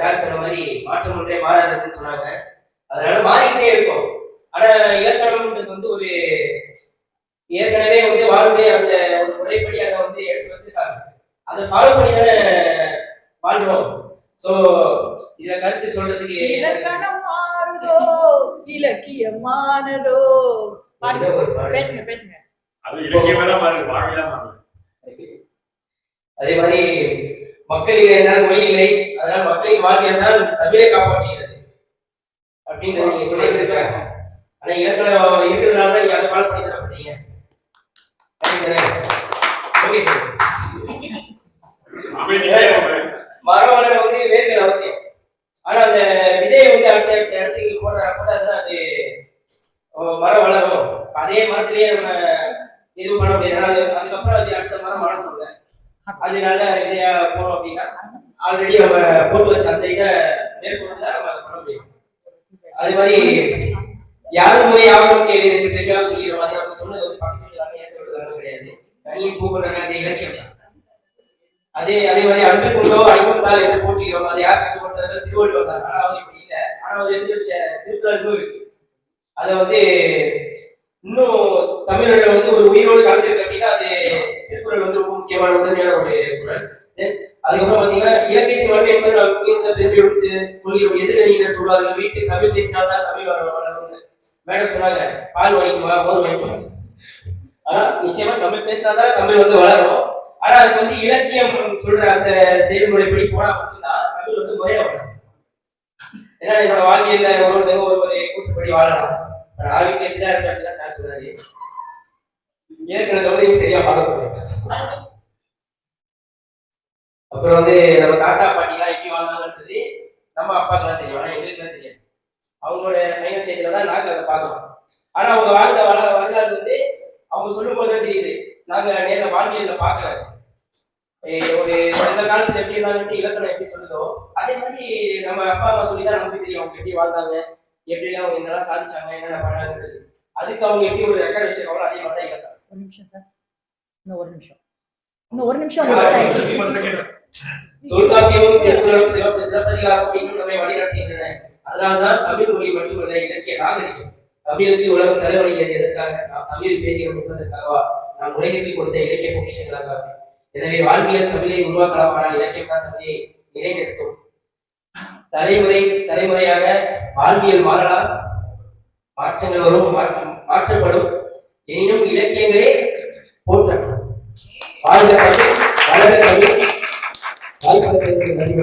Sir சொன்ன மாதிரி மாற்றம் ஒன்றே மாறாதுன்னு சொன்னாங்க. அதனால மாறிக்கிட்டே இருக்கும். ஆனா இலக்கணம்ன்றது வந்து ஒரு ஏற்கனவே வந்து வாழ்ந்து அந்த ஒரு முறைப்படி அதை வந்து எடுத்து வச்சிருக்காங்க. அதை ஃபாலோ பண்ணி தானே வாழ்றோம். சோ இத கருத்து சொல்றதுக்கு இலக்கணம் மாறுதோ இலக்கியமானதோ பேசுங்க பேசுங்க. அது இலக்கியமே தான் மாறுது, வாழ்வியலா மாறுது. அதே மாதிரி மக்களில் என்றால் மொழி இல்லை, அதனால் மக்களின் வாழ்வியல் தான் தமிழை காப்பாற்றுகிறது அப்படின்றது நீங்க சொல்லிட்டு இருக்காங்க. ஆனா இலக்கணம் இருக்கிறதுனால தான் நீங்க அதை ஃபாலோ பண்ணி தர பண்ணீங்க. Okay sir. மரம் வளர வந்து வேர்கள் அவசியம். ஆனா அந்த விதையை வந்து அடுத்த இடத்துக்கு போடுற அதுதான் அது மரம் வளரும். அதே மரத்திலேயே நம்ம எதுவும் பண்ண முடியாது. அதுக்கப்புறம் அது அடுத்த மரம் வளர்ந்துள்ள அதனால விதையா போனோம் அப்படின்னா ஆல்ரெடி நம்ம போட்டு வச்ச அந்த இதை மேற்கொண்டு தான் நம்ம அதை பண்ண முடியும். அது மாதிரி யாரும் முறை யாரும் கேள்வி எனக்கு தெரியாம சொல்லிடுறோம். அதை நம்ம சொன்னது வந்து பக்கத்துல எல்லாமே ஏற்கனவே கிடையாது. தனியும் பூக்கள் அந்த இலக்கியம் தான். அதே மாதிரி அன்பு கொண்டோ அடிக்கொண்டால் என்று போற்றுகிறோம். அதை யார் கற்றுக் கொடுத்தார்கள்? திருவள்ளுவர் தான். ஆனா அவர் இப்படி இல்லை. ஆனா அவர் எழுதி வச்ச திருக்குறள் இருக்கு. அதை வந்து இன்னும் தமிழோட வந்து ஒரு உயிரோடு கலந்துருக்கு அப்படின்னா அது திருக்குறள் வந்து ரொம்ப முக்கியமான முதன்மையான ஒரு குறள். அதுக்கப்புறம் பாத்தீங்கன்னா இலக்கியத்தின் வலிமை என்பது நாம் பெருமை எடுத்து கொள்கிறோம். எதிர்கணியினர் சொல்வார்கள், வீட்டு தமிழ் பேசினால்தான் தமிழ் வளரும்னு மேடம் சொன்னாங்க. பால் வாங்கிக்குவா, மோர் வாங்கிக்குவா. ஆனா நிச்சயமா தமிழ் பேசினாதான் தமிழ் வந்து வளரும். ஆனா அதுக்கு வந்து இலக்கியம் சொல்ற அந்த செயல்முறைப்படி போனா மட்டும்தான் தமிழ் வந்து முறையா வளரும். ஏன்னா என்னோட வாழ்க்கையில ஒரு கூட்டுப்படி வாழலாம். ஆரோக்கியம் எப்படிதான் இருக்கு அப்படிதான் சார் சொன்னாரு. ஏற்கனவே வந்து சரியா ஃபாலோ பண்ணுவேன். அப்புறம் வந்து நம்ம தாத்தா பாட்டிலாம் எப்படி வாழ்ந்தாங்கன்றது நம்ம அப்பாக்கெல்லாம் தெரியும். ஆனா எங்களுக்குலாம் தெரியாது. அவங்களோட ஃபைனல் ஸ்டேஜ்ல தான் நாங்க அதை பார்க்கறோம். ஆனா அவங்க வாழ்ந்த வரலாறு வந்து அவங்க சொல்லும் போதுதான் தெரியுது. நாங்க நேர வாழ்வியல்ல பார்க்கல. ஒரு அந்த காலத்துல எப்படி இருந்தாலும் இலக்கணம் எப்படி சொல்லுதோ அதே மாதிரி நம்ம அப்பா அம்மா சொல்லிதான் நமக்கு தெரியும் அவங்க எப்படி வாழ்ந்தாங்க, எப்படிலாம் அவங்க என்னெல்லாம் சாதிச்சாங்க, என்னென்ன பண்ணாங்கன்றது. அதுக்கு அவங்க எப்படி ஒரு ரெக்கார்ட் வச்சிருக்காங்களோ அதே மாதிரி தான் இலக்கணம். ஒரு நிமிஷம் சார், இன்னும் ஒரு நிமிஷம் தொல்காப்பியமும் திருக்குறளும் சிலப்பதிகாரமும் இன்னும் நம்மை வழிநடத்துகின்றன. அதனால்தான் தமிழ் மொழி மட்டுமல்ல இலக்கிய நாகரிகம். தமிழுக்கு உலகம் தலைவலிக்கிறது எதற்காக? நாம் தமிழில் பேசுகிறோம் என்பதற்காகவா? நாம் உலகிற்கு கொடுத்த இலக்கிய பொக்கிஷங்களுக்காக. எனவே வாழ்வியல் தமிழை உருவாக்கலாம். ஆனால் இலக்கியம் தான் தமிழை நிலைநிறுத்தும். தலைமுறையாக வாழ்வியல் மாறலாம், மாற்றங்கள் வரும், மாற்றப்படும். எனினும் இலக்கியங்களே போற்றப்படும். வாழ்க தமிழ், வளர்க தமிழ். வாய்ப்பு நன்றி.